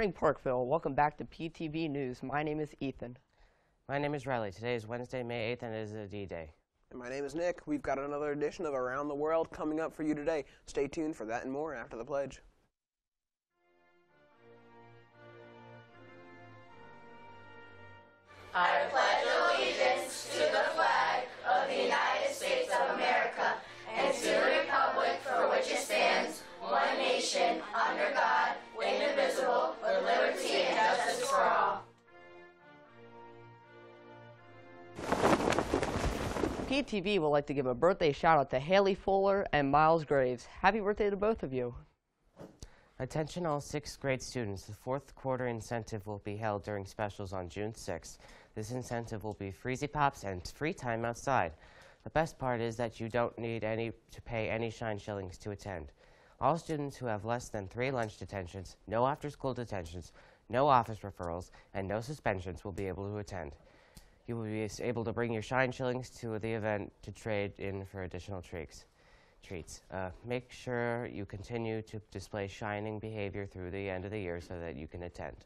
morning, Parkville. Welcome back to PTV News. My name is Ethan. My name is Riley. Today is Wednesday, May 8th, and it is a D-Day. And my name is Nick. We've got another edition of Around the World coming up for you today. Stay tuned for that and more after the pledge. I pledge allegiance to the flag of the United States of America and to the republic for which it stands, one nation, under God, indivisible, with liberty and justice for all. PTV would like to give a birthday shout-out to Haley Fuller and Miles Graves. Happy birthday to both of you. Attention all 6th grade students. The 4th quarter incentive will be held during specials on June 6th. This incentive will be Freezy Pops and free time outside. The best part is that you don't need to pay any shine shillings to attend. All students who have less than 3 lunch detentions, no after-school detentions, no office referrals, and no suspensions will be able to attend. You will be able to bring your shine shillings to the event to trade in for additional treats. Make sure you continue to display shining behavior through the end of the year so that you can attend.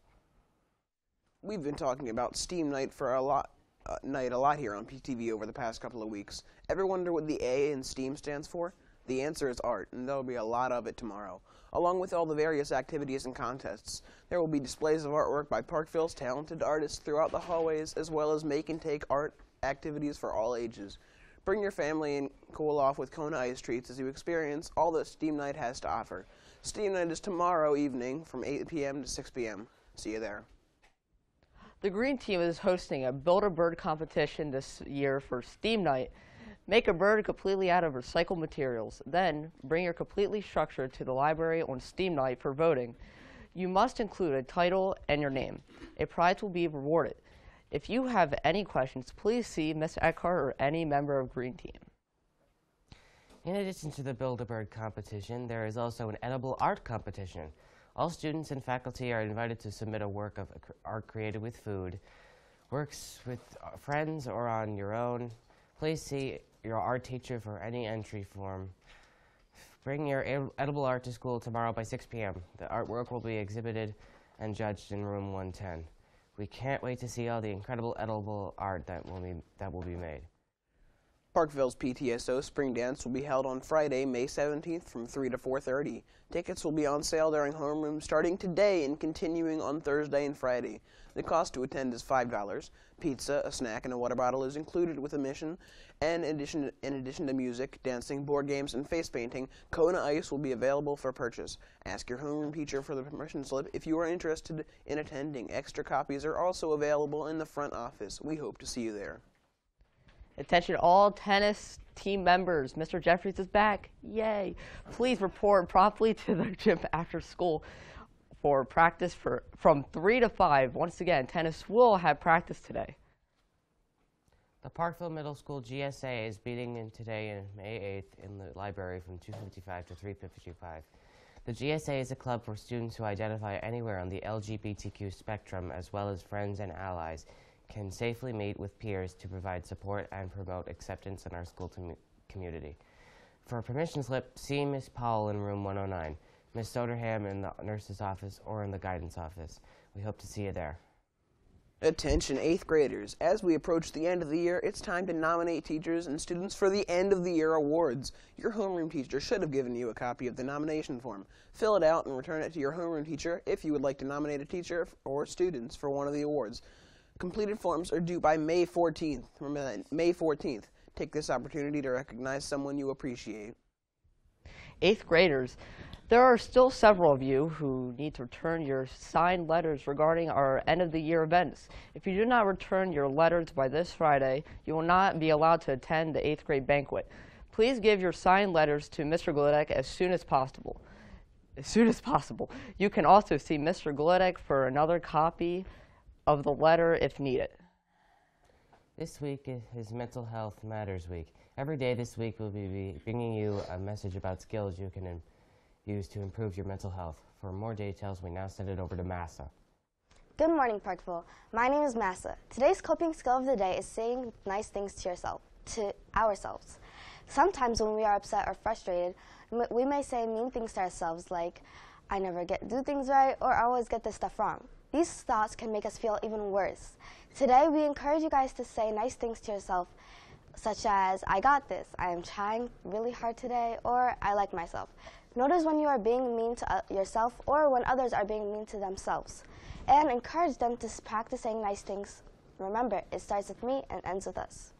We've been talking about STEAM Night for a lot here on PTV over the past couple of weeks. Ever wonder what the A in STEAM stands for? The answer is art, and there will be a lot of it tomorrow. Along with all the various activities and contests, there will be displays of artwork by Parkville's talented artists throughout the hallways, as well as make and take art activities for all ages. Bring your family and cool off with Kona ice treats as you experience all that STEAM Night has to offer. STEAM Night is tomorrow evening from 8 p.m. to 6 p.m. See you there. The Green Team is hosting a Build-A-Bird competition this year for STEAM Night. Make a bird completely out of recycled materials. Then, bring your completely structure to the library on STEAM Night for voting. You must include a title and your name. A prize will be rewarded. If you have any questions, please see Ms. Eckhart or any member of Green Team. In addition to the Build-A-Bird competition, there is also an edible art competition. All students and faculty are invited to submit a work of art created with food. Works with friends or on your own. Please see your art teacher for any entry form. Bring your edible art to school tomorrow by 6 p.m. The artwork will be exhibited and judged in room 110. We can't wait to see all the incredible edible art that will be made. Parkville's PTSO Spring Dance will be held on Friday, May 17th from 3 to 4:30. Tickets will be on sale during homeroom starting today and continuing on Thursday and Friday. The cost to attend is $5. Pizza, a snack, and a water bottle is included with admission. And in addition to music, dancing, board games, and face painting, Kona ice will be available for purchase. Ask your homeroom teacher for the permission slip if you are interested in attending. Extra copies are also available in the front office. We hope to see you there. Attention all tennis team members. Mr. Jeffries is back. Yay. Please report promptly to the gym after school for practice from 3 to 5. Once again, tennis will have practice today. The Parkville Middle School GSA is meeting today on May 8th in the library from 2:55 to 3:55. The GSA is a club for students who identify anywhere on the LGBTQ spectrum, as well as friends and allies, can safely meet with peers to provide support and promote acceptance in our school community. For a permission slip, see Ms. Powell in room 109, Ms. Soderham in the nurse's office, or in the guidance office. We hope to see you there. Attention 8th graders. As we approach the end of the year, it's time to nominate teachers and students for the end of the year awards. Your homeroom teacher should have given you a copy of the nomination form. Fill it out and return it to your homeroom teacher if you would like to nominate a teacher or students for one of the awards. Completed forms are due by May 14th. Remember that, May 14th. Take this opportunity to recognize someone you appreciate. 8th graders, there are still several of you who need to return your signed letters regarding our end-of-the-year events. If you do not return your letters by this Friday, you will not be allowed to attend the 8th grade banquet. Please give your signed letters to Mr. Glodek as soon as possible. You can also see Mr. Glodek for another copy of the letter if needed. This week is Mental Health Matters Week. Every day this week we'll be bringing you a message about skills you can use to improve your mental health. For more details, we now send it over to Massa. Good morning, Parkville. My name is Massa. Today's coping skill of the day is saying nice things to ourselves. Sometimes when we are upset or frustrated, we may say mean things to ourselves like, I never do things right, or I always get this stuff wrong. These thoughts can make us feel even worse. Today, we encourage you guys to say nice things to yourself, such as, I got this, I am trying really hard today, or I like myself. Notice when you are being mean to yourself or when others are being mean to themselves, and encourage them to practice saying nice things. Remember, it starts with me and ends with us.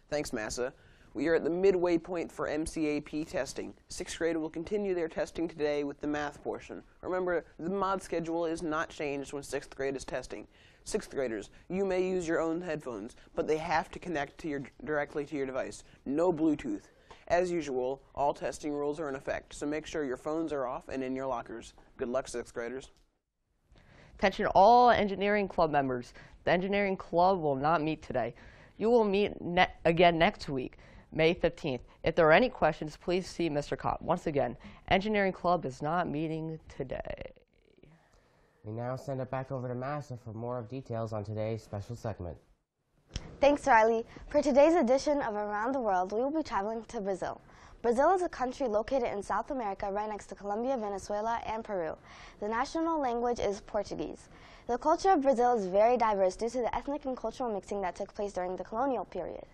Thanks, Massa. We are at the midway point for MCAP testing. 6th grade will continue their testing today with the math portion. Remember, the mod schedule is not changed when 6th grade is testing. 6th graders, you may use your own headphones, but they have to connect directly to your device. No Bluetooth. As usual, all testing rules are in effect, so make sure your phones are off and in your lockers. Good luck, 6th graders. Attention all engineering club members. The engineering club will not meet today. You will meet again next week, May 15th. If there are any questions, please see Mr. Kopp. Once again, engineering club is not meeting today. We now send it back over to Massa for more details on today's special segment. Thanks, Riley. For today's edition of Around the World, we will be traveling to Brazil. Brazil is a country located in South America right next to Colombia, Venezuela, and Peru. The national language is Portuguese. The culture of Brazil is very diverse due to the ethnic and cultural mixing that took place during the colonial period.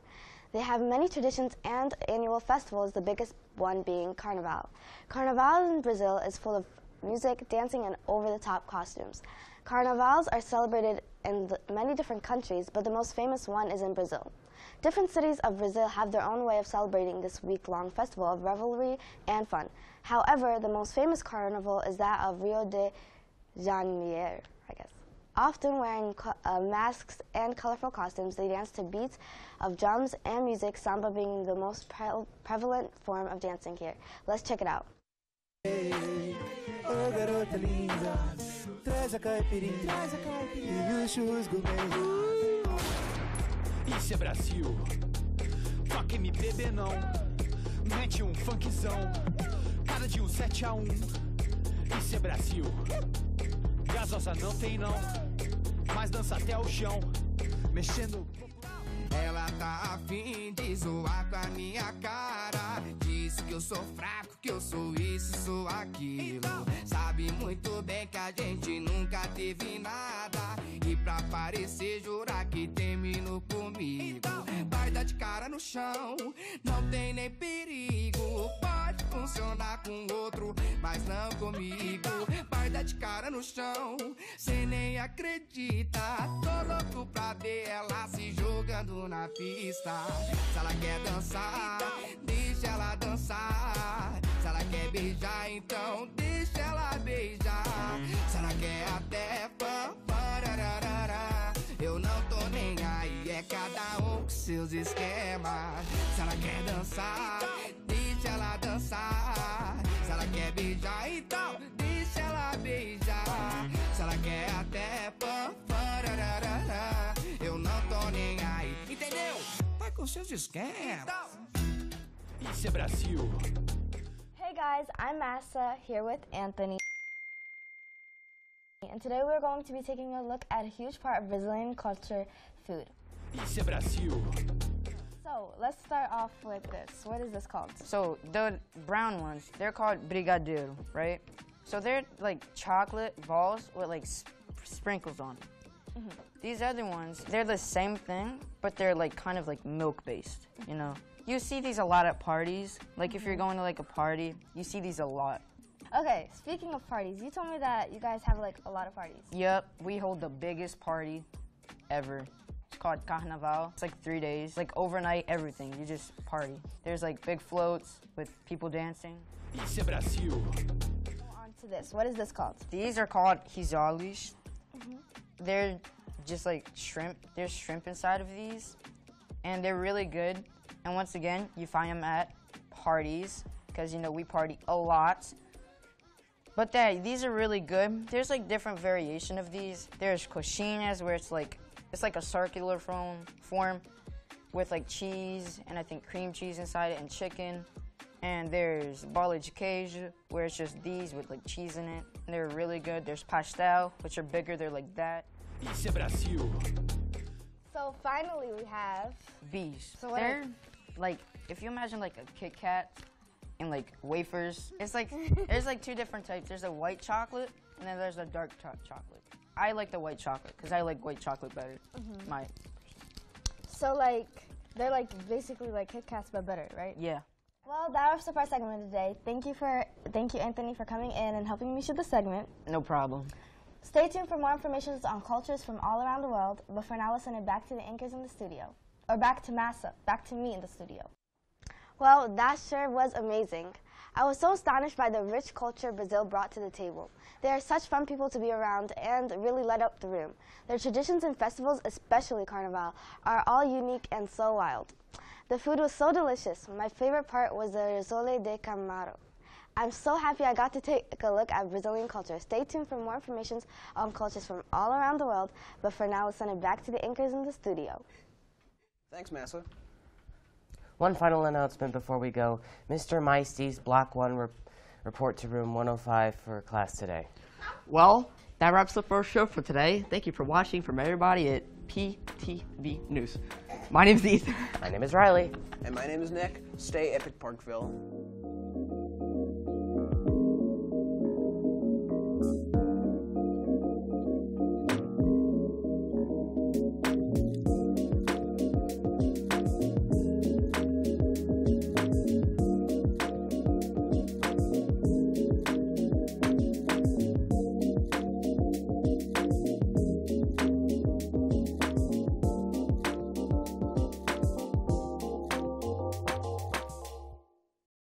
They have many traditions and annual festivals, the biggest one being Carnival. Carnival in Brazil is full of music, dancing, and over-the-top costumes. Carnivals are celebrated in many different countries, but the most famous one is in Brazil. Different cities of Brazil have their own way of celebrating this week-long festival of revelry and fun. However, the most famous carnival is that of Rio de Janeiro, I guess. Often wearing masks and colorful costumes, they dance to beats of drums and music, samba being the most prevalent form of dancing here. Let's check it out. Oh, garota linda, traz a caipirinha e os churros gourmet. Isso é Brasil, toca MPB não, mete funkzão, cara de 7 a 1. Isso é Brasil, gasosa não tem não, mas dança até o chão, mexendo. Ela tá afim de zoar com a minha cara. Diz que eu sou fraco, que eu sou isso, sou aquilo. Sabe muito bem que a gente nunca teve nada. E pra parecer jurar que terminou comigo. Vai dar de cara no chão, não tem nem perigo. Pode funcionar com outro, mas não comigo. Vai dar de cara no chão, cê nem acredita. Tô louco pra ver ela se jogando na pista. Se ela quer dançar, deixa ela dançar. Se ela quer beijar, então deixa ela beijar. Se ela quer até parararara, eu não tô nem aí, é cada um com seus esquemas. Se ela quer dançar, deixa ela dançar. Se ela quer beijar, então deixa ela beijar. Se ela quer até parararara, eu não tô nem aí, entendeu? Vai com seus esquemas. Isso é Brasil. Hey guys, I'm Massa here with Anthony. And today we're going to be taking a look at a huge part of Brazilian culture, food. Isso é Brasil. So let's start off with this. What is this called? So the brown ones, they're called brigadeiro, right? So they're like chocolate balls with like sprinkles on them. These other ones, they're the same thing, but they're like kind of like milk based, you know? You see these a lot at parties. Like if you're going to like a party, you see these a lot. Okay, speaking of parties, you told me that you guys have like a lot of parties. Yep, we hold the biggest party ever. It's called Carnaval. It's like 3 days, like overnight, everything. You just party. There's like big floats with people dancing. Isso é Brasil. Go on to this. What is this called? These are called risoles. They're just like shrimp. There's shrimp inside of these, and they're really good. And once again, you find them at parties, because you know we party a lot. But these are really good. There's like different variation of these. There's coxinhas, where it's like a circular form with like cheese and I think cream cheese inside it and chicken. And there's bola de queijo, where it's just these with like cheese in it. And they're really good. There's pastel, which are bigger. They're like that. Isso é Brasil. So finally we have... Bees. So what they're like, if you imagine like a Kit Kat, and like wafers. It's like there's like two different types. There's a white chocolate and then there's a dark chocolate. I like the white chocolate because I like white chocolate better. So like they're like basically like Kit Kats but better, right? Yeah. Well, that wraps up our segment today. Thank you Anthony for coming in and helping me shoot the segment. No problem. Stay tuned for more information on cultures from all around the world. But for now, we'll send it back to the anchors in the studio, or back to me in the studio. Well, that sure was amazing. I was so astonished by the rich culture Brazil brought to the table. They are such fun people to be around and really light up the room. Their traditions and festivals, especially Carnival, are all unique and so wild. The food was so delicious. My favorite part was the risole de camarão. I'm so happy I got to take a look at Brazilian culture. Stay tuned for more information on cultures from all around the world, but for now, let's send it back to the anchors in the studio. Thanks, Massa. One final announcement before we go. Mr. Meisty's Block 1 report to room 105 for class today. Well, that wraps up our show for today. Thank you for watching from everybody at PTV News. My name is Ethan. My name is Riley. And my name is Nick. Stay epic, Parkville.